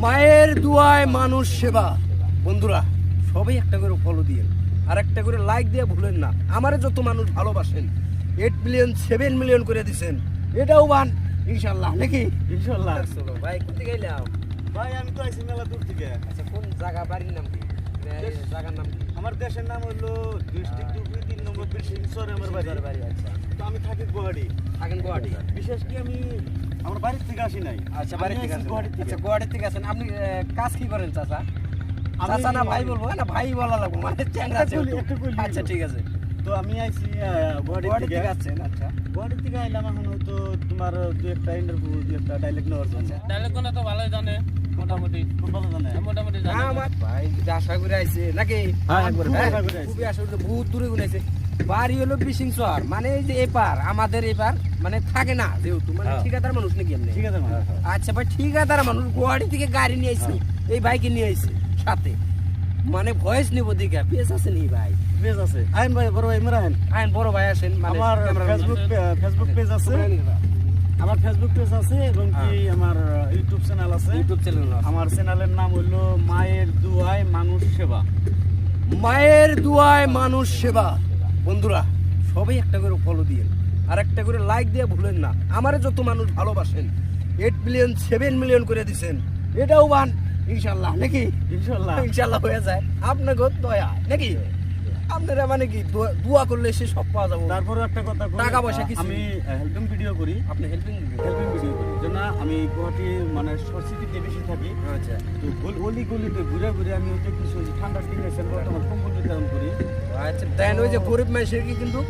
মায়ের দুয়ায় মানুষ সেবা। বন্ধুরা সবাই একটা করে ফলো দিয়ে আর একটা করে লাইক দিয়ে ভুলেন না। আমারে যত মানুষ ভালোবাসেন 8 মিলিয়ন 7 মিলিয়ন করে দিছেন, এটাও বান ইনশাআল্লাহ নাকি? ইনশাআল্লাহ। চলো ভাই কোথায় গেলাম? ভাই আমি তো আইছি মেলা দূর থেকে। আচ্ছা কোন জায়গা, বাড়ির নাম কি, জায়গার নাম কি? আমার দেশের নাম হলো ডিস্ট্রিক্ট ইউপি 3 নম্বর বিলসিংসর আমার বাড়ি। আচ্ছা তো আমি থাকি গুয়াহাটি। থাকেন গুয়াহাটি? বিশেষ কি আমি আমার বাড়ি থেকে আসি নাই। আচ্ছা বাড়ি থেকে আসেন? গুয়াহাটি থেকে। আচ্ছা গুয়াহাটি থেকে আসেন। আপনি কাজ কি করেন চাচা? আমি চাচা না ভাই বলবো না, ভাই বলা লাগবে মানে চ্যাংড়া আছে একটু একটু। কইলি। আচ্ছা ঠিক আছে, তো আমি আইছি গুয়াহাটি গুয়াহাটি থেকে। থেকে আসছেন? আচ্ছা গুয়াহাটি থেকে আইলাম এখন হয়তো তোমার দুই একটা ইন্টারভিউ দুই একটা ডায়লগ নেওয়ার জন্য। ডায়লগ কোনা তো ভালোই জানে মোটামুটি। খুব ভালো জানে। মোটামুটি না জানে। আমার ভাই আশা করে আইছে নাকি? হ্যাঁ, একবার, খুব হ্যাঁ? আশা করে আইছে। খুবই আশা করে, বহুত দূরে গুনাইছে। বাড়ি হলো বিশিংসর, মানে এই যে এপার আমাদের এপার মানে থাকে না যেহেতু মানে হ্যাঁ। ঠিকাদার মানুষ নাকি এমনি? ঠিক আছে মা। আচ্ছা ভাই ঠিকাদার মানুষ গুয়াহাটি থেকে গাড়ি নিয়ে আইছে, এই বাইকে নিয়ে আইছে সাথে, মানে ভয়েস নিব দিকে পেজ আছে নি ভাই? পেজ আছে। আইন ভাই বড় ভাই মেরা আইন। আইন বড় ভাই আসেন, মানে আমার ক্যামেরা ফেসবুক পেজ আছে। আমার ফেসবুক পেজ আছে এবং কি আমার ইউটিউব চ্যানেল আছে। ইউটিউব চ্যানেল আমার চ্যানেলের নাম হলো মায়ের দুয়ায় মানুষ সেবা। মায়ের দুয়ায় মানুষ সেবা। বন্ধুরা সবাই একটা করে ফলো দিয়ে আর একটা করে লাইক দিয়ে ভুলেন না। আমারে যত মানুষ ভালোবাসেন 8 মিলিয়ন 7 মিলিয়ন করে দিছেন, এটাও বান ইনশাআল্লাহ নাকি? ইনশাআল্লাহ। ইনশাআল্লাহ হয়ে যায় আপনাকে দয়া নাকি? আপনারা মানে কি দোয়া করলে সে সব পাওয়া যাবে। তারপরে একটা কথা কই, টাকা পয়সা কিছু আমি হেল্পিং ভিডিও করি। আপনি হেল্পিং হেল্পিং ভিডিও করি জন্য আমি গুয়াহাটি মানে সিটিতে বেশি থাকি। আচ্ছা তো অলি গলিতে ঘুরে ঘুরে আমি হচ্ছে কিছু ঠান্ডার দিনে বর্তমান কম্বল বিতরণ করি। আচ্ছা দেন ওই যে গরিব মানুষের কি কিন্তু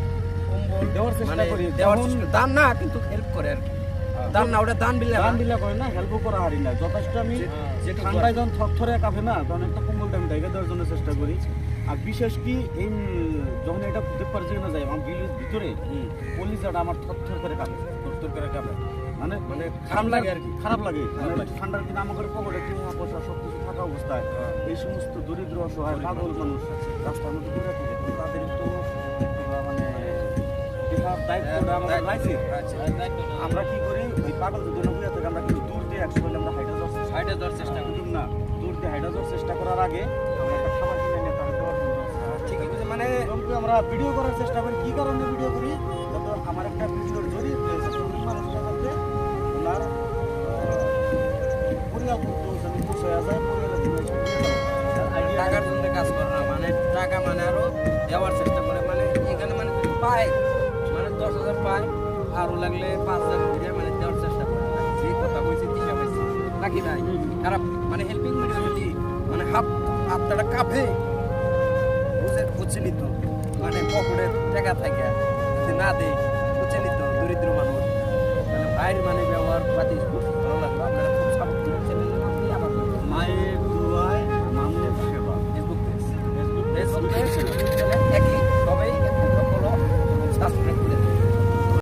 কম্বল দেওয়ার চেষ্টা মানে করি। দেওয়ার তখন- চেষ্টা- দান না কিন্তু হেল্প করে আর কি। দান না, ওটা দান বিলে দান দিলা করে না, হেল্পও করা হারি না। যথেষ্ট আমি যেটুকু ঠান্ডায় যখন থরথরে কাঁপে না তখন একটা কম্বলটা আমি ঢেকে দেওয়ার জন্য চেষ্টা করি। আর বিশেষ কি এই যখন এটা ভূতের পারে যেখানে যাই আমার বিলের ভিতরে পলিশাটা আমার থরথর করে কাঁপে, থরথর করে কাঁপে। মানে মানে খারাপ লাগে আর কি। খারাপ লাগে। খারাপ লাগে। ঠান্ডার দিনে আমাদের পকেটে টাকা পয়সা সব কিছু থাকা অবস্থায় এই সমস্ত দরিদ্র অসহায় পাগল মানুষ রাস্তার মধ্যে ঘুরে থাকে, তো তাদের একটু মানে দেখার দায়িত্বটা আমাদের রাখছি। আচ্ছা আমরা কি করি ওই পাগল যদি নবুয়া থেকে আমরা কিন্তু দূর দিয়ে একশো আমরা হাইটা যাওয়ার সাইডে দেওয়ার চেষ্টা করি। করি না। দূর দিয়ে হাইটা যাওয়ার চেষ্টা করার আগে আমরা একটা খাবার কিনে নিয়ে তাকে দেওয়ার জন্য ঠিকই বলছে, মানে এবং কি আমরা ভিডিও করার চেষ্টা করি। কি কারণে ভিডিও করি? যত আমার একটা ভিডিওর জড়িয়ে রয়েছে মানুষটা যাতে ওনার পরিবার আমি খুশি হয়ে যায়, পরিবারের জন্য টাকার জন্য কাজ করে না, মানে টাকা মানে আরো দেওয়ার চেষ্টা করে। মানে এখানে মানে যদি পায় মানে 10,000 পায়, আরো লাগলে 5,000 করে মানে দেওয়ার চেষ্টা করে। যে কথা বলছি দিশা পাইছি নাকি নাই? খারাপ মানে হেল্পিং ভিডিও যদি মানে হাতটা কাঁপে বুঝে নিত, মানে পকেটে টাকা থাকে যদি না দেয় বুঝে নিত দরিদ্র মানুষ। মানে ভাইয়ের মানে ব্যবহার পাতি খুব ভালো লাগলো। আপনারা খুব সাপোর্ট করেছেন। আপনি আবার মায়ের দুয়ায় মানুষ সেবা। Facebook page Facebook page